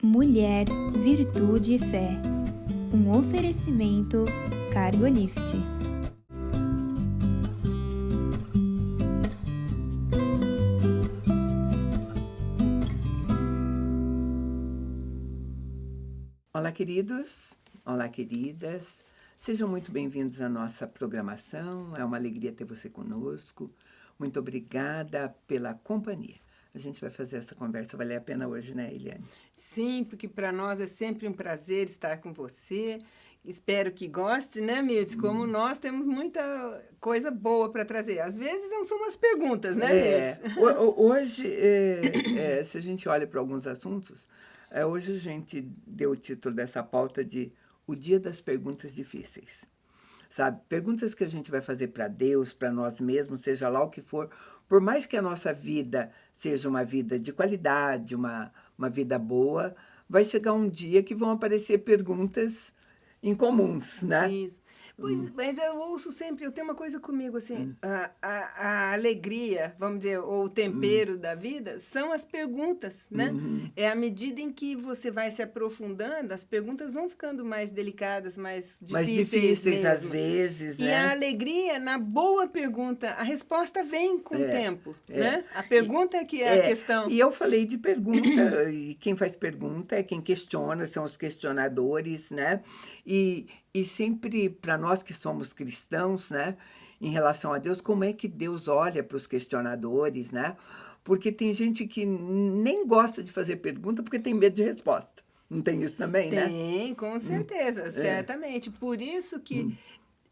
Mulher, Virtude e Fé. Um oferecimento Cargolift. Olá, queridos. Olá, queridas. Sejam muito bem-vindos à nossa programação. É uma alegria ter você conosco. Muito obrigada pela companhia. A gente vai fazer essa conversa valer a pena hoje, né, Eliane? Sim, porque para nós é sempre um prazer estar com você. Espero que goste, né, Mirtz? Como nós temos muita coisa boa para trazer. Às vezes não são umas perguntas, né, Mirtz? Hoje, se a gente olha para alguns assuntos, hoje a gente deu o título dessa pauta de O Dia das Perguntas Difíceis. Sabe? Perguntas que a gente vai fazer para Deus, para nós mesmos, seja lá o que for, por mais que a nossa vida seja uma vida de qualidade, uma vida boa, vai chegar um dia que vão aparecer perguntas incomuns, né? Isso. Pois, mas eu ouço sempre, eu tenho uma coisa comigo, assim, a alegria, vamos dizer, ou o tempero da vida, são as perguntas, né? É à medida em que você vai se aprofundando, as perguntas vão ficando mais delicadas, mais difíceis mesmo. Às vezes, E né? a alegria, na boa pergunta, a resposta vem com o tempo, né? A pergunta é que é a questão. E eu falei de pergunta, e quem faz pergunta é quem questiona, são os questionadores, né? E sempre, para nós que somos cristãos, né, em relação a Deus, como é que Deus olha para os questionadores, né? Porque tem gente que nem gosta de fazer pergunta porque tem medo de resposta. Não tem isso também, né? Tem, com certeza, certamente. Por isso que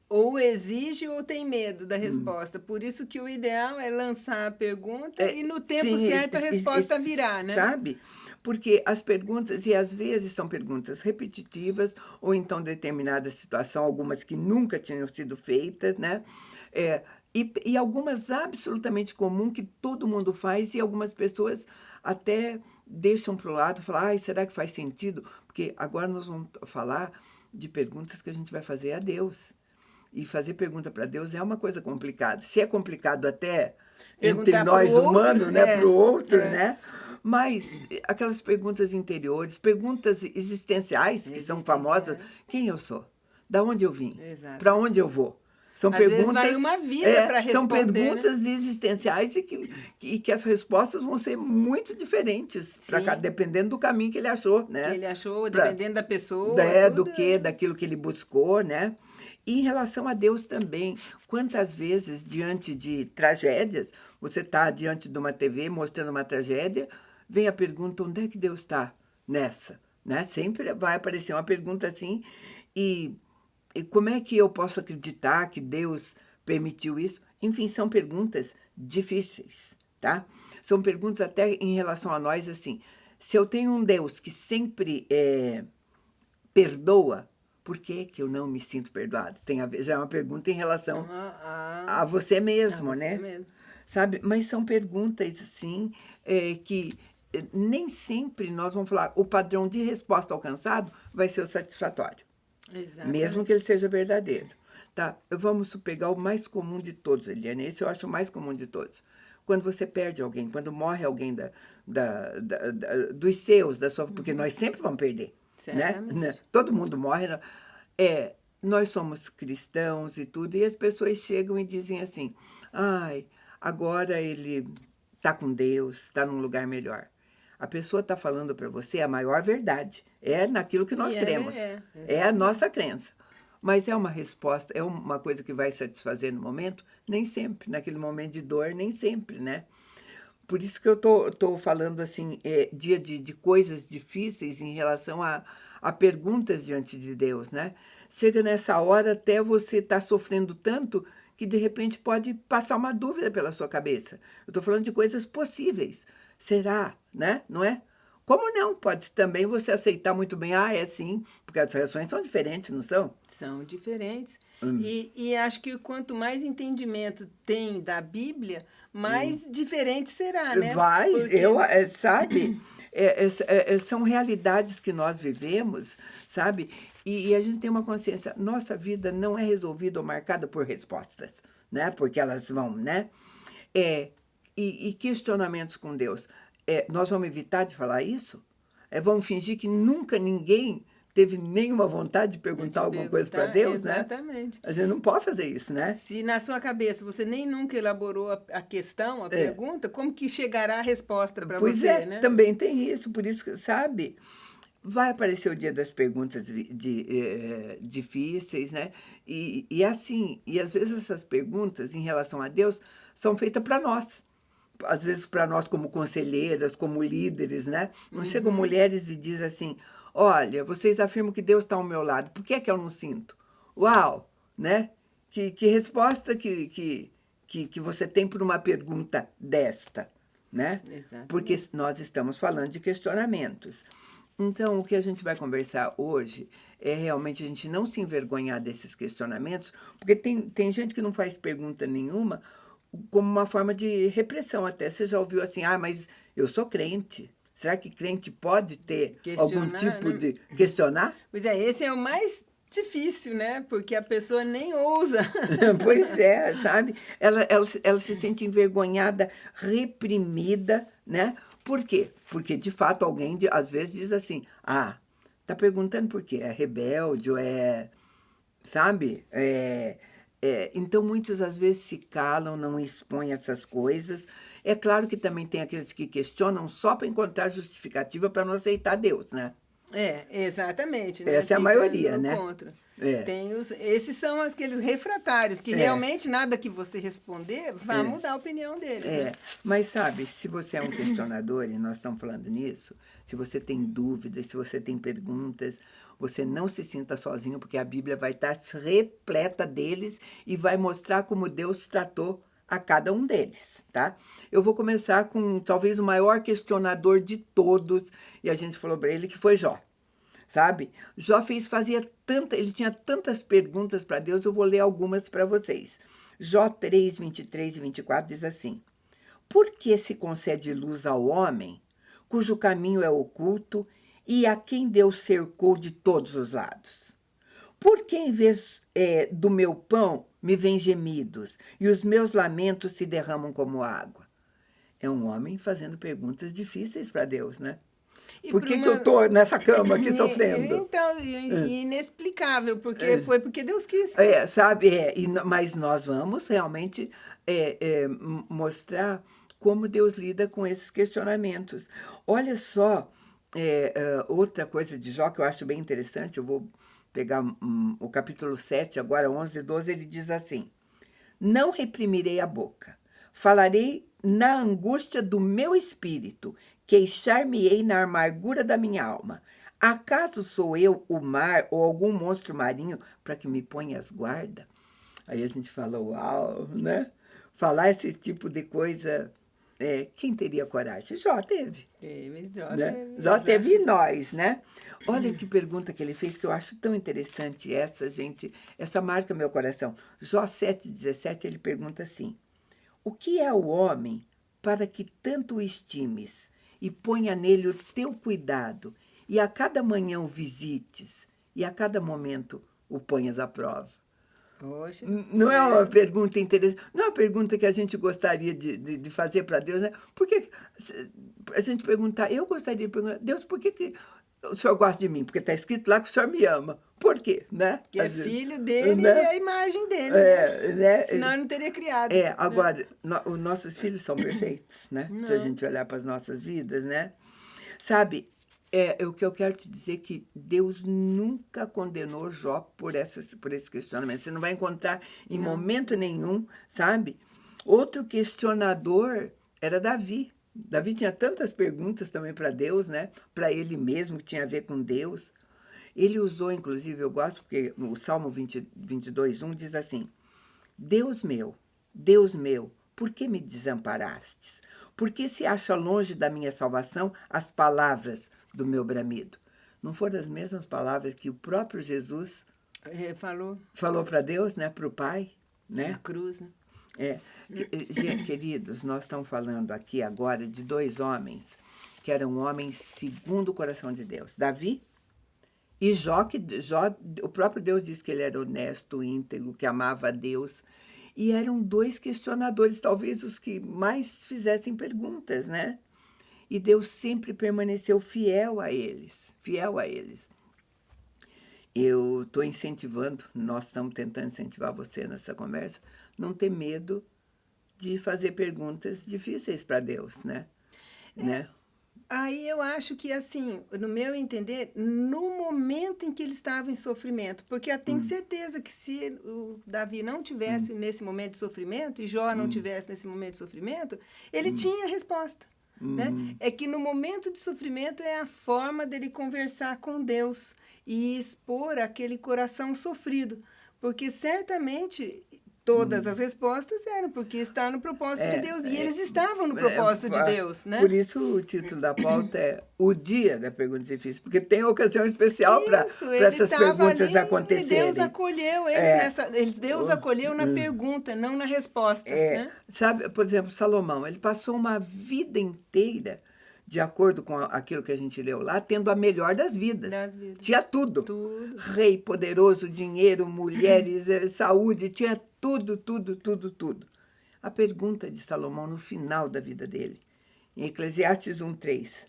ou exige ou tem medo da resposta. Por isso que o ideal é lançar a pergunta e no tempo certo a resposta virá, né? Sabe? Porque as perguntas, e às vezes são perguntas repetitivas, ou então determinada situação, algumas que nunca tinham sido feitas, né? E algumas absolutamente comum que todo mundo faz, e algumas pessoas até deixam para o lado, falar, ai, será que faz sentido? Porque agora nós vamos falar de perguntas que a gente vai fazer a Deus. E fazer pergunta para Deus é uma coisa complicada. Se é complicado até entre nós humanos, né, para o outro, né? Mas aquelas perguntas interiores, perguntas existenciais que são famosas. Quem eu sou? Da onde eu vim? Para onde eu vou? São Às perguntas, vezes vai uma vida para responder. São perguntas existenciais e que as respostas vão ser muito diferentes, dependendo do caminho que ele achou, né? Que ele achou, dependendo da pessoa. Daquilo que ele buscou, né? E em relação a Deus também, quantas vezes, diante de tragédias, você está diante de uma TV mostrando uma tragédia, vem a pergunta, onde é que Deus está nessa? Né? Sempre vai aparecer uma pergunta assim, e como é que eu posso acreditar que Deus permitiu isso? Enfim, são perguntas difíceis, tá? São perguntas até em relação a nós, assim, se eu tenho um Deus que sempre perdoa, por que eu não me sinto perdoado? Já é uma pergunta em relação a você mesmo, né? Mesmo. Sabe? Mas são perguntas, assim, que nem sempre nós vamos falar, o padrão de resposta alcançado vai ser o satisfatório. Exatamente. Mesmo que ele seja verdadeiro. Tá? Vamos pegar o mais comum de todos, Eliane. Esse eu acho o mais comum de todos. Quando você perde alguém, quando morre alguém dos seus, porque nós sempre vamos perder. Né? Todo mundo morre. Nós somos cristãos e tudo, e as pessoas chegam e dizem assim, ai, agora ele está com Deus, está num lugar melhor. A pessoa está falando para você a maior verdade. É naquilo que nós cremos. É a nossa crença. Mas é uma resposta, é uma coisa que vai satisfazer no momento? Nem sempre. Naquele momento de dor, nem sempre, né? Por isso que eu tô falando assim, dia de coisas difíceis em relação a perguntas diante de Deus, né? Chega nessa hora até você estar sofrendo tanto que de repente pode passar uma dúvida pela sua cabeça. Eu estou falando de coisas possíveis. Será, né? Não é? Como não? Pode também você aceitar muito bem, é sim, porque as reações são diferentes, não são? São diferentes. E acho que quanto mais entendimento tem da Bíblia, mais diferente será, né? Sabe? São realidades que nós vivemos, sabe? E a gente tem uma consciência, nossa vida não é resolvida ou marcada por respostas, né? Porque elas vão, né? E questionamentos com Deus. Nós vamos evitar de falar isso? Vamos fingir que nunca ninguém teve nenhuma vontade de perguntar alguma coisa para Deus, né? Exatamente. A gente não pode fazer isso, né? Se na sua cabeça você nem nunca elaborou a questão, a pergunta, como que chegará a resposta para você, né? Também tem isso. Por isso que, sabe, vai aparecer o dia das perguntas difíceis, né? E assim, e às vezes essas perguntas em relação a Deus são feitas para nós. Às vezes para nós como conselheiras, como líderes, né? Não chegam mulheres e dizem assim, olha, vocês afirmam que Deus está ao meu lado, por que é que eu não sinto? Uau, né? Que resposta que você tem por uma pergunta desta, né? Exatamente. Porque nós estamos falando de questionamentos. Então, o que a gente vai conversar hoje é realmente a gente não se envergonhar desses questionamentos, porque tem gente que não faz pergunta nenhuma como uma forma de repressão até. Você já ouviu assim, mas eu sou crente. Será que crente pode ter algum tipo de questionar? Pois é, esse é o mais difícil, né? Porque a pessoa nem ousa. Pois é, sabe? Ela se sente envergonhada, reprimida, né? Por quê? Porque, de fato, alguém às vezes diz assim, tá perguntando por quê? É rebelde ou sabe? Então, muitos às vezes se calam, não expõem essas coisas. É claro que também tem aqueles que questionam só para encontrar justificativa para não aceitar Deus, né? Exatamente. Né? Essa é a maioria, né? Contra. Esses são aqueles refratários, que realmente nada que você responder vai mudar a opinião deles. Né? Mas sabe, se você é um questionador, e nós estamos falando nisso, se você tem dúvidas, se você tem perguntas, você não se sinta sozinho, porque a Bíblia vai estar repleta deles e vai mostrar como Deus tratou a cada um deles, tá? Eu vou começar com talvez o maior questionador de todos, e a gente falou para ele que foi Jó, sabe? Jó ele tinha tantas perguntas para Deus, eu vou ler algumas para vocês. Jó 3, 23 e 24 diz assim, por que se concede luz ao homem, cujo caminho é oculto, e a quem Deus cercou de todos os lados? Por que em vez do meu pão me vêm gemidos, e os meus lamentos se derramam como água? É um homem fazendo perguntas difíceis para Deus, né? Por que eu estou nessa cama aqui sofrendo? Então, inexplicável, porque foi porque Deus quis. Sabe? Mas nós vamos realmente mostrar como Deus lida com esses questionamentos. Olha só, outra coisa de Jó que eu acho bem interessante, eu vou pegar o capítulo 7, agora 11 e 12, ele diz assim, não reprimirei a boca, falarei na angústia do meu espírito, queixar-me-ei na amargura da minha alma. Acaso sou eu o mar ou algum monstro marinho para que me ponhas guarda? Aí a gente fala, uau, né? Falar esse tipo de coisa, quem teria coragem? Jó teve. Jó teve e nós, né? Olha que pergunta que ele fez, que eu acho tão interessante essa marca meu coração. Jó 7,17, ele pergunta assim, o que é o homem para que tanto o estimes e ponha nele o teu cuidado, e a cada manhã o visites, e a cada momento o ponhas à prova? Poxa, não é uma pergunta interessante, não é uma pergunta que a gente gostaria de fazer para Deus, né? Porque a gente perguntar, eu gostaria de perguntar, Deus, por que o senhor gosta de mim? Porque está escrito lá que o senhor me ama. Por quê? Né? Que é filho dele, né? E a imagem dele, né? Senão ele não teria criado. Agora, os nossos filhos são perfeitos, né? Se a gente olhar para as nossas vidas, né? Sabe, o que eu quero te dizer é que Deus nunca condenou Jó por esse questionamento. Você não vai encontrar em momento nenhum, sabe? Outro questionador era Davi. Davi tinha tantas perguntas também para Deus, né? Para ele mesmo, que tinha a ver com Deus. Ele usou, inclusive, eu gosto, porque o Salmo 22:1 diz assim, Deus meu, por que me desamparastes? Por que se acha longe da minha salvação as palavras do meu bramido? Não foram as mesmas palavras que o próprio Jesus falou para Deus, né? Para o Pai, né? Na cruz, né? Queridos, nós estamos falando aqui agora de dois homens que eram homens segundo o coração de Deus. Davi e Jó, o próprio Deus disse que ele era honesto, íntegro, que amava a Deus. E eram dois questionadores, talvez os que mais fizessem perguntas, né? E Deus sempre permaneceu fiel a eles, fiel a eles. Eu estou incentivando, nós estamos tentando incentivar você nessa conversa, não ter medo de fazer perguntas difíceis para Deus, né? Aí eu acho que, assim, no meu entender, no momento em que ele estava em sofrimento, porque eu tenho certeza que se o Davi não tivesse nesse momento de sofrimento, e Jó não tivesse nesse momento de sofrimento, ele tinha a resposta. Né? É que no momento de sofrimento é a forma dele conversar com Deus e expor aquele coração sofrido, porque certamente todas as respostas eram porque está no propósito de Deus, e eles estavam no propósito de Deus, né? Por isso o título da pauta é O Dia da Pergunta Difícil, porque tem ocasião especial para essas perguntas acontecerem. E Deus acolheu eles, Deus acolheu na pergunta, não na resposta. Né? Sabe, por exemplo, Salomão, ele passou uma vida inteira, de acordo com aquilo que a gente leu lá, tendo a melhor das vidas. Tinha tudo. Rei poderoso, dinheiro, mulheres, saúde, tinha tudo. A pergunta de Salomão no final da vida dele, em Eclesiastes 1:3,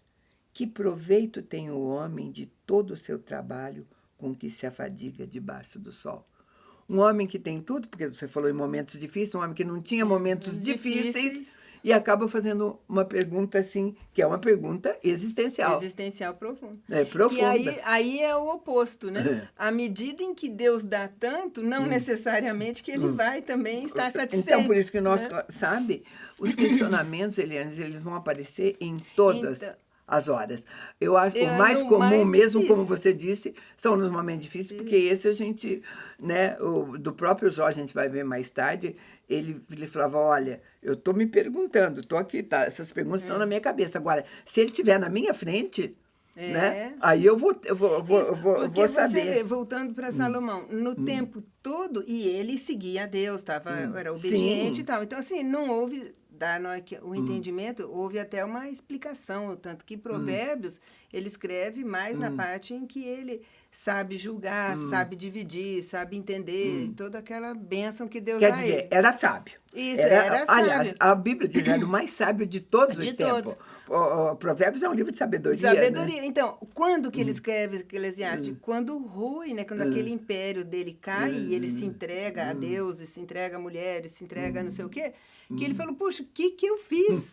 que proveito tem o homem de todo o seu trabalho com que se afadiga debaixo do sol? Um homem que tem tudo, porque você falou em momentos difíceis, um homem que não tinha momentos difíceis e acaba fazendo uma pergunta assim, que é uma pergunta existencial. Existencial profunda. É profunda. E aí é o oposto, né? À medida em que Deus dá tanto, não necessariamente que ele vai também estar satisfeito. Então, por isso que nós, sabe, os questionamentos, Eliane, eles vão aparecer em todas as horas. Eu acho que o mais comum mesmo, difícil. Como você disse, são nos momentos difíceis, porque esse a gente, né, do próprio Jó, a gente vai ver mais tarde, ele falava, olha, eu estou me perguntando, estou aqui, tá, essas perguntas estão na minha cabeça. Agora, se ele estiver na minha frente, né, aí eu vou saber. Você vê, voltando para Salomão, no tempo todo, e ele seguia a Deus, era obediente e tal. Então, assim, não houve... o entendimento, houve até uma explicação, tanto que Provérbios, ele escreve mais na parte em que ele sabe julgar, sabe dividir, sabe entender, toda aquela bênção que Deus dá a ele. Quer dizer, era sábio. Isso, era sábio. Aliás, a Bíblia diz, era o mais sábio de todos os tempos. O Provérbios é um livro de sabedoria. Né? Então, quando que ele escreve Eclesiastes? Quando ruim, né? Quando aquele império dele cai e ele se entrega a Deus, e se entrega a mulheres, se entrega a não sei o quê, que ele falou, puxa, o que eu fiz?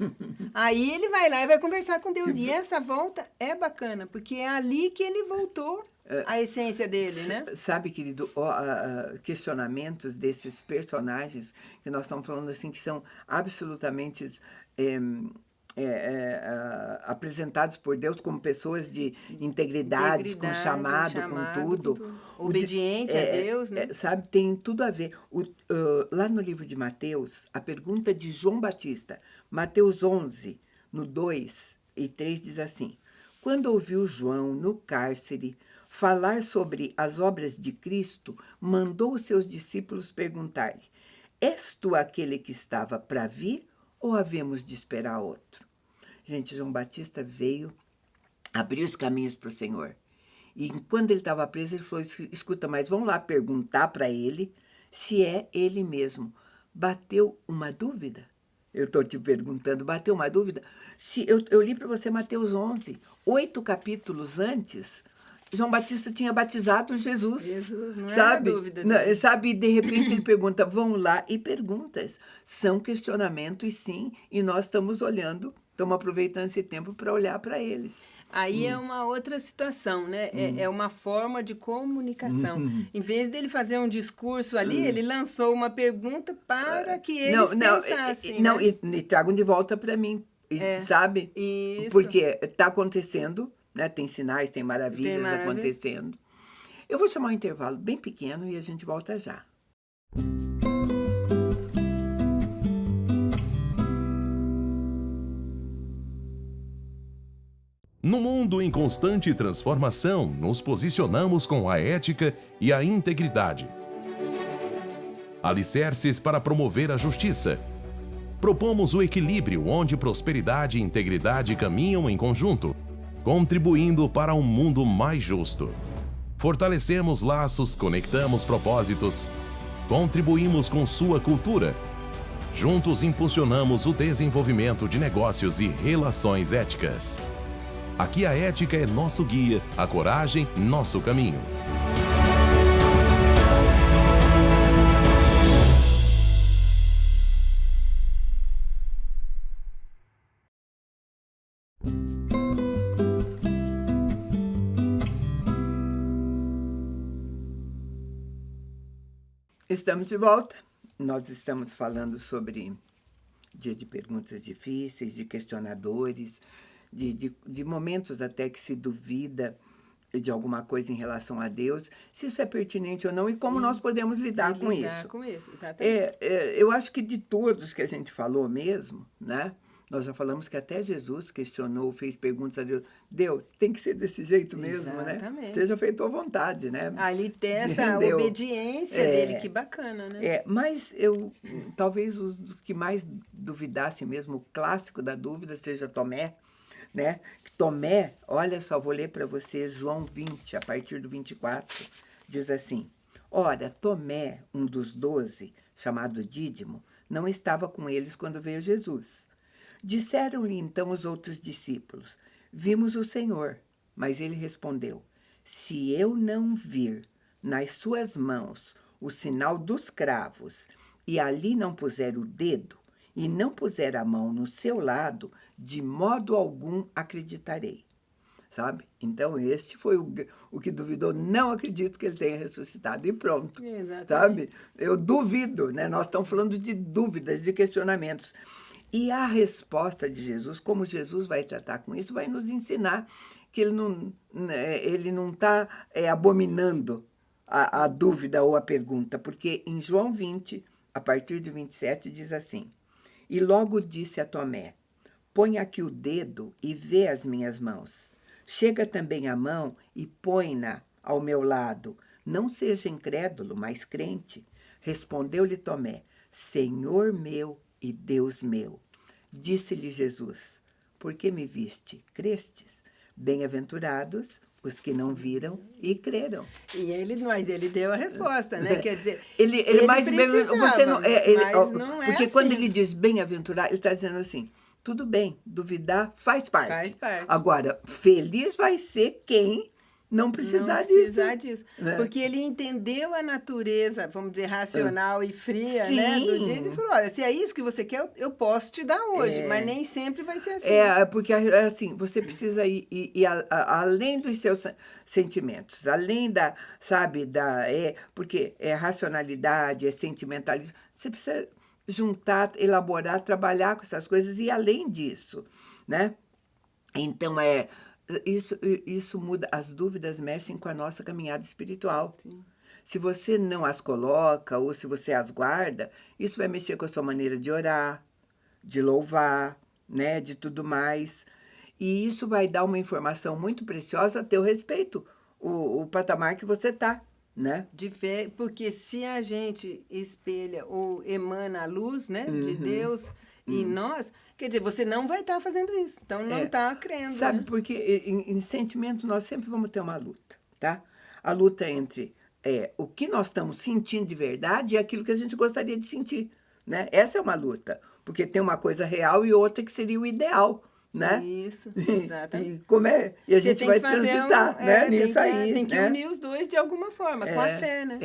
Aí ele vai lá e vai conversar com Deus. E essa volta é bacana, porque é ali que ele voltou à essência dele, né? Sabe, querido, questionamentos desses personagens que nós estamos falando assim, que são absolutamente apresentados por Deus como pessoas de integridade, com chamado, com tudo. Obediente a Deus, né? Sabe, tem tudo a ver. Lá no livro de Mateus, a pergunta de João Batista, Mateus 11, no 2 e 3, diz assim, quando ouviu João, no cárcere, falar sobre as obras de Cristo, mandou os seus discípulos perguntar-lhe, és tu aquele que estava para vir ou havemos de esperar outro? Gente, João Batista veio abrir os caminhos para o Senhor. E quando ele estava preso, ele falou, escuta, mas vamos lá perguntar para ele se é ele mesmo. Bateu uma dúvida? Eu estou te perguntando, bateu uma dúvida? Se eu li para você Mateus 11, 8 capítulos antes, João Batista tinha batizado Jesus. Jesus, não sabe? Era dúvida. Não, sabe, de repente ele pergunta, vão lá e perguntas. São questionamentos, sim, e nós estamos olhando, estamos aproveitando esse tempo para olhar para eles. Aí é uma outra situação, né? É uma forma de comunicação. Em vez dele fazer um discurso ali, ele lançou uma pergunta para que eles pensassem. Não, né? e tragam de volta para mim, sabe? Isso. Porque está acontecendo, né? Tem sinais, tem maravilhas acontecendo. Eu vou chamar um intervalo bem pequeno e a gente volta já. No mundo em constante transformação, nos posicionamos com a ética e a integridade. Alicerces para promover a justiça. Propomos o equilíbrio onde prosperidade e integridade caminham em conjunto, contribuindo para um mundo mais justo. Fortalecemos laços, conectamos propósitos, contribuímos com sua cultura. Juntos impulsionamos o desenvolvimento de negócios e relações éticas. Aqui a ética é nosso guia, a coragem, nosso caminho. Estamos de volta. Nós estamos falando sobre dia de perguntas difíceis, de questionadores, de momentos até que se duvida de alguma coisa em relação a Deus, se isso é pertinente ou não e como nós podemos lidar com isso. Com isso, exatamente. Eu acho que de todos que a gente falou mesmo, né? Nós já falamos que até Jesus questionou, fez perguntas a Deus. Deus, tem que ser desse jeito mesmo, Exatamente. né? Seja feito à vontade, né? Ali testa a Entendeu? obediência dele, que bacana, né? Mas talvez os que mais duvidassem mesmo, o clássico da dúvida seja Tomé, né? Tomé, olha só, vou ler para você João 20, a partir do 24, diz assim: Ora, Tomé, um dos 12, chamado Dídimo, não estava com eles quando veio Jesus. Disseram-lhe então os outros discípulos: Vimos o Senhor. Mas ele respondeu: Se eu não vir nas suas mãos o sinal dos cravos, e ali não puser o dedo, e não puser a mão no seu lado, de modo algum acreditarei. Sabe? Então, este foi o que duvidou. Não acredito que ele tenha ressuscitado. E pronto. Exatamente. Sabe? Eu duvido, né? Nós estamos falando de dúvidas, de questionamentos. E a resposta de Jesus, como Jesus vai tratar com isso, vai nos ensinar que ele não está abominando a dúvida ou a pergunta, porque em João 20, a partir do 27, diz assim: E logo disse a Tomé: Põe aqui o dedo e vê as minhas mãos. Chega também a mão e põe-na ao meu lado. Não seja incrédulo, mas crente. Respondeu-lhe Tomé: Senhor meu e Deus meu. Disse-lhe Jesus: Por que me viste? Crestes? Bem-aventurados os que não viram e creram. Mas ele deu a resposta, né? Quer dizer, ele mais precisava, você não, mas não é porque assim. quando ele diz bem-aventurado, ele está dizendo assim: tudo bem, duvidar faz parte. Faz parte. Agora, feliz vai ser quem não precisar disso. Né? Porque ele entendeu a natureza, vamos dizer, racional e fria, Sim. né? Do dia, ele falou: olha, se é isso que você quer, eu posso te dar hoje, mas nem sempre vai ser assim. Porque assim, você precisa ir além dos seus sentimentos, além da, sabe, porque é racionalidade, é sentimentalismo. Você precisa juntar, elaborar, trabalhar com essas coisas e além disso, né? Então, isso muda, as dúvidas mexem com a nossa caminhada espiritual. Sim. Se você não as coloca ou se você as guarda, isso vai mexer com a sua maneira de orar, de louvar, né, de tudo mais. E isso vai dar uma informação muito preciosa a teu respeito, o patamar que você está, né? De fé, porque se a gente espelha ou emana a luz, né, de Deus em nós, quer dizer, você não vai estar fazendo isso. Então, não está crendo. Sabe, né? porque em sentimento nós sempre vamos ter uma luta, tá? A luta entre o que nós estamos sentindo de verdade e aquilo que a gente gostaria de sentir, né? Essa é uma luta, porque tem uma coisa real e outra que seria o ideal, né? Isso, exatamente. E a gente vai transitar, né? Nisso aí. Tem que né? unir os dois de alguma forma, com a fé, né?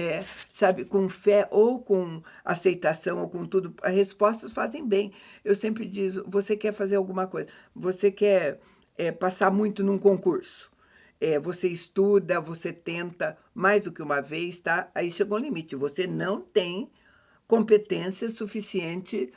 Sabe, com fé ou com aceitação ou com tudo, as respostas fazem bem. Eu sempre digo, você quer fazer alguma coisa, você quer passar muito num concurso, você estuda, você tenta mais do que uma vez, tá? Aí chegou um limite, você não tem competência suficiente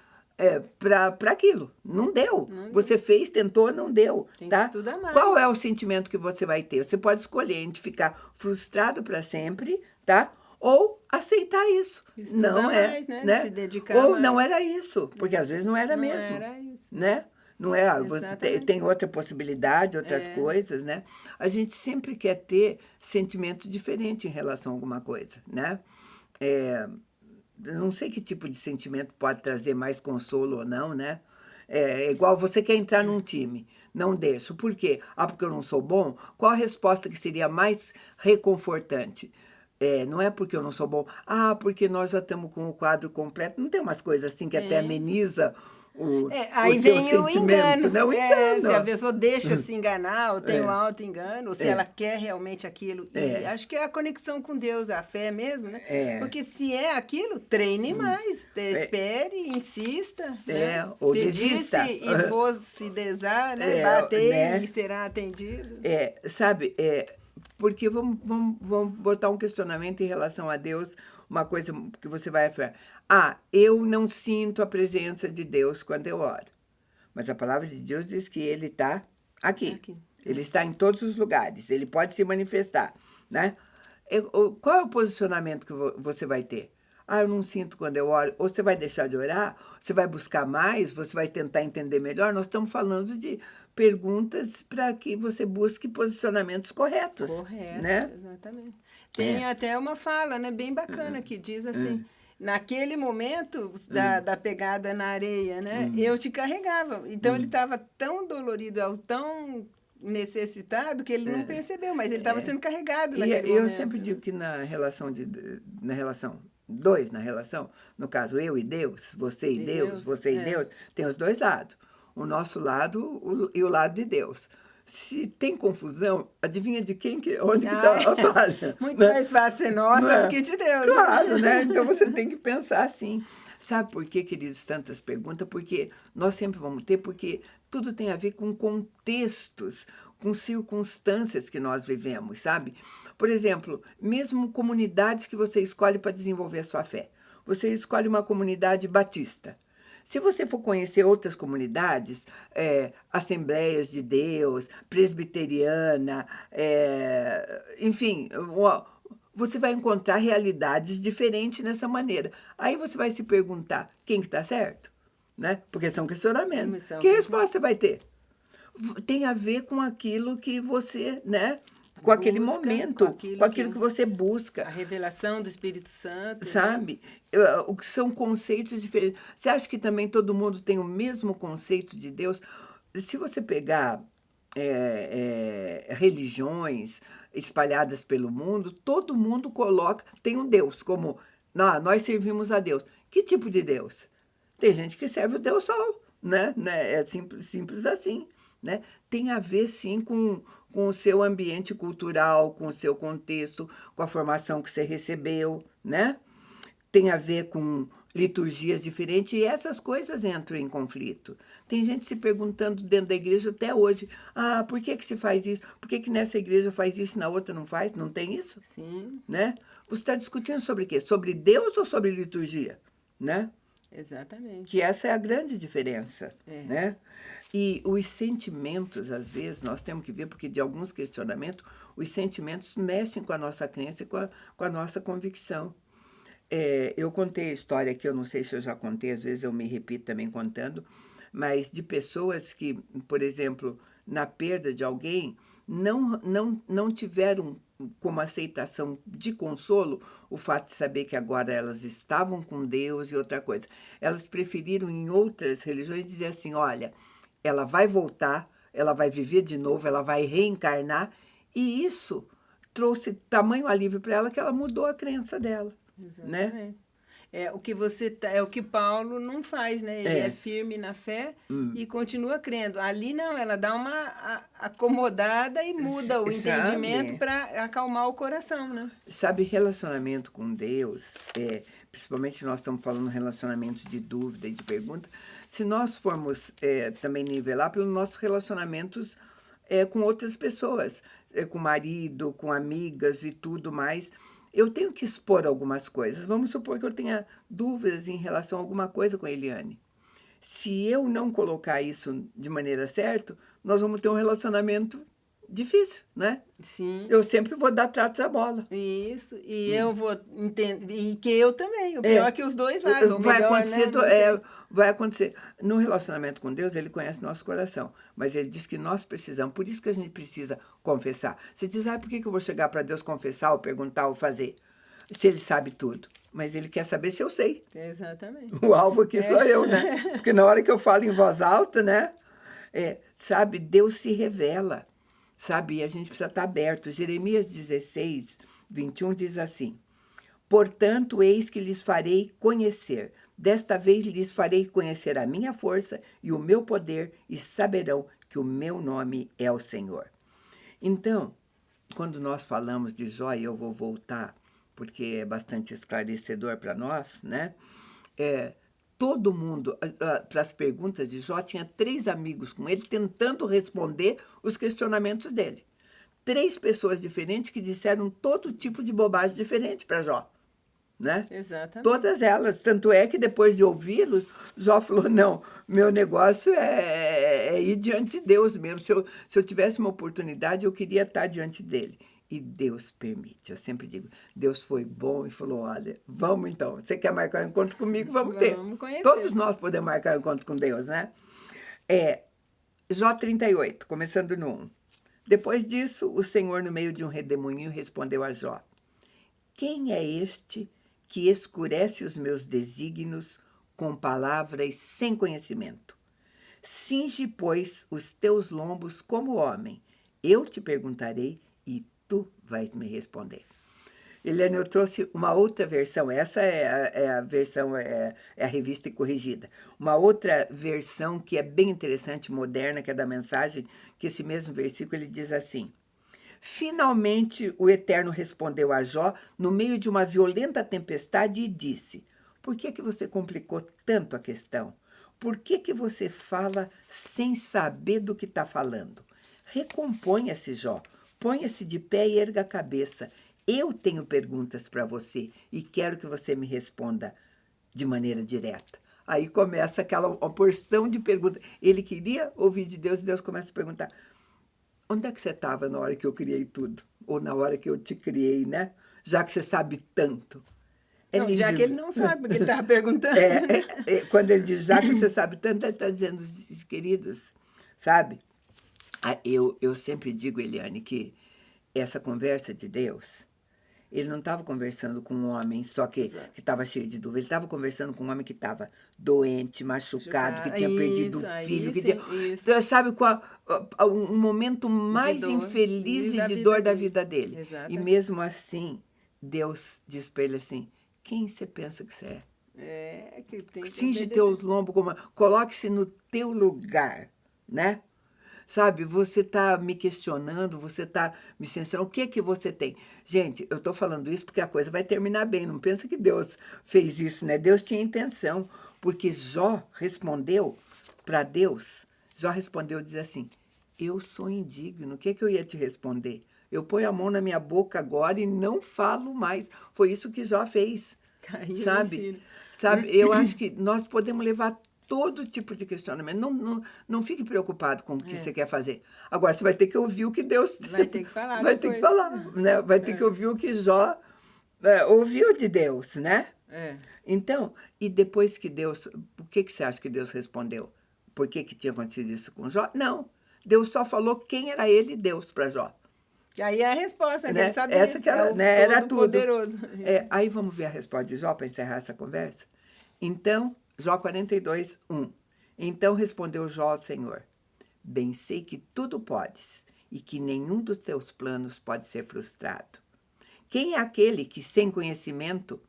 para aquilo. Não deu. Você fez, tentou, não deu. Tem tá? que estudar mais. Qual é o sentimento que você vai ter? Você pode escolher entre ficar frustrado para sempre, tá? Ou aceitar isso. Estudar não mais, né? Se dedicar Ou mais. não era isso, porque às vezes não era Não mesmo. era isso. Né? Não é, Exatamente. tem outra possibilidade, outras coisas, né? A gente sempre quer ter sentimento diferente em relação a alguma coisa, né? Não sei que tipo de sentimento pode trazer mais consolo ou não, né? Igual você quer entrar num time, não deixo. Por quê? Porque eu não sou bom? Qual a resposta que seria mais reconfortante? Não é porque eu não sou bom. Porque nós já estamos com o quadro completo. Não tem umas coisas assim que até ameniza aí o teu vem o sentimento, engano. né? O engano. Se a pessoa deixa se enganar, ou tem um auto-engano, ou se ela quer realmente aquilo. E acho que é a conexão com Deus, a fé mesmo, né? Porque se é aquilo, treine mais, espere, insista. Né? Ou Pedir-se desista. e fosse desar, né? Bater né? e será atendido. Sabe, porque vamos botar um questionamento em relação a Deus, uma coisa que você vai afirmar. Eu não sinto a presença de Deus quando eu oro. Mas a palavra de Deus diz que Ele está aqui. Ele está em todos os lugares. Ele pode se manifestar, né? Qual é o posicionamento que você vai ter? Eu não sinto quando eu oro. Ou você vai deixar de orar, você vai buscar mais, você vai tentar entender melhor. Nós estamos falando de perguntas para que você busque posicionamentos corretos. Correto, né? Exatamente. Tem até uma fala, né, bem bacana que diz assim, naquele momento da pegada na areia, né, eu te carregava. Então ele estava tão dolorido, tão necessitado que ele não percebeu, mas ele estava sendo carregado naquele momento. Eu sempre digo que na relação, no caso eu e Deus, você e Deus, você e Deus, tem os dois lados. O nosso lado e o lado de Deus. Se tem confusão, adivinha de onde que está a falha? Muito mais fácil ser nossa do que de Deus. Claro, né? Então você tem que pensar assim. Sabe por que, queridos, tantas perguntas? Porque nós sempre vamos ter, porque tudo tem a ver com contextos, com circunstâncias que nós vivemos, sabe? Por exemplo, mesmo comunidades que você escolhe para desenvolver a sua fé. Você escolhe uma comunidade batista. Se você for conhecer outras comunidades, Assembleias de Deus, Presbiteriana, enfim, você vai encontrar realidades diferentes nessa maneira. Aí você vai se perguntar, quem que está certo? Né? Porque são questionamentos. Que resposta você vai ter? Tem a ver com aquilo que você, né? Com aquele momento, com aquilo que você busca. A revelação do Espírito Santo. Sabe? O que são conceitos diferentes. Você acha que também todo mundo tem o mesmo conceito de Deus? Se você pegar religiões espalhadas pelo mundo, todo mundo tem um Deus, como nós servimos a Deus. Que tipo de Deus? Tem gente que serve o Deus Sol, né? É simples assim. Né? Tem a ver, sim, com o seu ambiente cultural, com o seu contexto, com a formação que você recebeu, né? Tem a ver com liturgias diferentes e essas coisas entram em conflito. Tem gente se perguntando dentro da igreja até hoje, por que se faz isso? Por que nessa igreja faz isso e na outra não faz? Não tem isso? Sim. Né? Você está discutindo sobre o quê? Sobre Deus ou sobre liturgia? Né? Exatamente. Que essa é a grande diferença, né? E os sentimentos, às vezes, nós temos que ver, porque de alguns questionamentos, os sentimentos mexem com a nossa crença e com a nossa convicção. Eu contei a história que eu não sei se eu já contei, às vezes eu me repito também contando, mas de pessoas que, por exemplo, na perda de alguém, não tiveram como aceitação de consolo o fato de saber que agora elas estavam com Deus e outra coisa. Elas preferiram, em outras religiões, dizer assim, olha, ela vai voltar, ela vai viver de novo, ela vai reencarnar, e isso trouxe tamanho alívio para ela que ela mudou a crença dela. Exatamente. Né? É o que Paulo não faz, né? Ele é firme na fé e continua crendo. Ali não, ela dá uma acomodada e muda o entendimento para acalmar o coração, né? Sabe, relacionamento com Deus, principalmente nós estamos falando relacionamentos de dúvida e de pergunta, se nós formos também nivelar pelos nossos relacionamentos com outras pessoas, com marido, com amigas e tudo mais, eu tenho que expor algumas coisas. Vamos supor que eu tenha dúvidas em relação a alguma coisa com a Eliane. Se eu não colocar isso de maneira certa, nós vamos ter um relacionamento difícil, né? Sim. Eu sempre vou dar tratos à bola. Isso, e eu vou entender, e que eu também, o pior é que os dois lados, vai acontecer. No relacionamento com Deus, Ele conhece nosso coração, mas Ele diz que nós precisamos, por isso que a gente precisa confessar. Você diz, por que eu vou chegar para Deus confessar, ou perguntar, ou fazer? Se Ele sabe tudo. Mas Ele quer saber se eu sei. Exatamente. O alvo aqui sou eu, né? Porque na hora que eu falo em voz alta, né? Sabe, Deus se revela. Sabe, e a gente precisa estar aberto. Jeremias 16, 21 diz assim: portanto, eis que lhes farei conhecer. Desta vez lhes farei conhecer a minha força e o meu poder, e saberão que o meu nome é o Senhor. Então, quando nós falamos de Jó, e eu vou voltar, porque é bastante esclarecedor para nós, né? Todo mundo, para as perguntas de Jó, tinha 3 amigos com ele tentando responder os questionamentos dele. 3 pessoas diferentes que disseram todo tipo de bobagem diferente para Jó, né? Exatamente. Todas elas. Tanto é que depois de ouvi-los, Jó falou, não, meu negócio é ir diante de Deus mesmo. Se eu tivesse uma oportunidade, eu queria estar diante dele. E Deus permite. Eu sempre digo, Deus foi bom e falou, olha, vamos então. Você quer marcar um encontro comigo? Vamos ter. Vamos conhecer. Todos nós podemos marcar um encontro com Deus, né? Jó 38, começando no 1. Depois disso, o Senhor, no meio de um redemoinho, respondeu a Jó: quem é este que escurece os meus desígnios com palavras sem conhecimento? Cinge, pois, os teus lombos como homem. Eu te perguntarei e tu vais me responder. Eliane, eu trouxe uma outra versão. Essa é a versão, é a revista corrigida. Uma outra versão que é bem interessante, moderna, que é da Mensagem, que esse mesmo versículo ele diz assim: finalmente o Eterno respondeu a Jó no meio de uma violenta tempestade e disse: por que você complicou tanto a questão? Por que você fala sem saber do que está falando? Recomponha-se, Jó. Ponha-se de pé e erga a cabeça. Eu tenho perguntas para você e quero que você me responda de maneira direta. Aí começa uma porção de perguntas. Ele queria ouvir de Deus e Deus começa a perguntar: onde é que você estava na hora que eu criei tudo? Ou na hora que eu te criei, né? Já que você sabe tanto. Não, já que ele não sabe, porque ele estava perguntando. Quando ele diz, já que você sabe tanto, ele está dizendo, queridos, sabe? Eu sempre digo, Eliane, que essa conversa de Deus, ele não estava conversando com um homem só que estava cheio de dúvida. Ele estava conversando com um homem que estava doente, machucado, que tinha perdido um filho. Sabe, um momento mais infeliz e de dor da vida dele. Exatamente. E mesmo assim, Deus diz para ele assim: quem você pensa que você é? Que tem que cinge teus lombos, coloque-se no teu lugar, né? Sabe, você está me questionando, você está me censurando, o que você tem? Gente, eu estou falando isso porque a coisa vai terminar bem, não pensa que Deus fez isso, né? Deus tinha intenção, porque Jó respondeu para Deus, diz assim: eu sou indigno, o que eu ia te responder? Eu ponho a mão na minha boca agora e não falo mais. Foi isso que Jó fez, sabe? Eu acho que nós podemos levar todo tipo de questionamento. Não fique preocupado com o que você quer fazer. Agora, você vai ter que ouvir o que Deus... Vai ter que falar. Vai ter que falar, né? Vai ter que ouvir o que Jó ouviu de Deus, né? Então, e depois que Deus... O que você acha que Deus respondeu? Por que tinha acontecido isso com Jó? Não. Deus só falou quem era ele, Deus, para Jó. E aí a resposta, né? Ele sabia. Essa que era, era tudo. Poderoso. Aí vamos ver a resposta de Jó para encerrar essa conversa. Então, Jó 42, 1. Então respondeu Jó ao Senhor: bem sei que tudo podes e que nenhum dos teus planos pode ser frustrado. Quem é aquele que, sem conhecimento,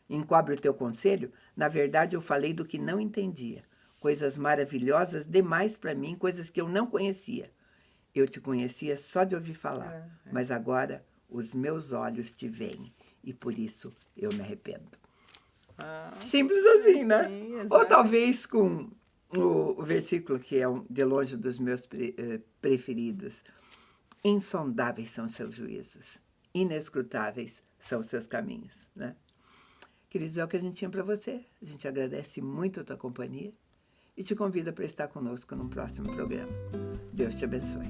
encobre o teu conselho? Na verdade, eu falei do que não entendia. Coisas maravilhosas demais para mim, coisas que eu não conhecia. Eu te conhecia só de ouvir falar, mas agora os meus olhos te veem e por isso eu me arrependo. Simples assim, né? Sim, ou talvez com o versículo que é de longe dos meus preferidos: insondáveis são seus juízos, inescrutáveis são seus caminhos, né? Queridos, é o que a gente tinha para você. A gente agradece muito a tua companhia e te convida para estar conosco no próximo programa. Deus te abençoe.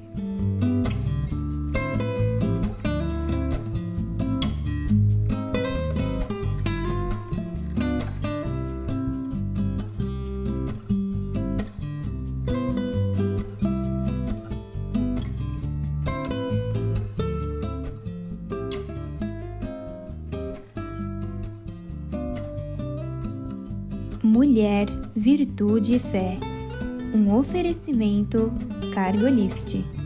Mulher, Virtude e Fé. Um oferecimento Cargolift.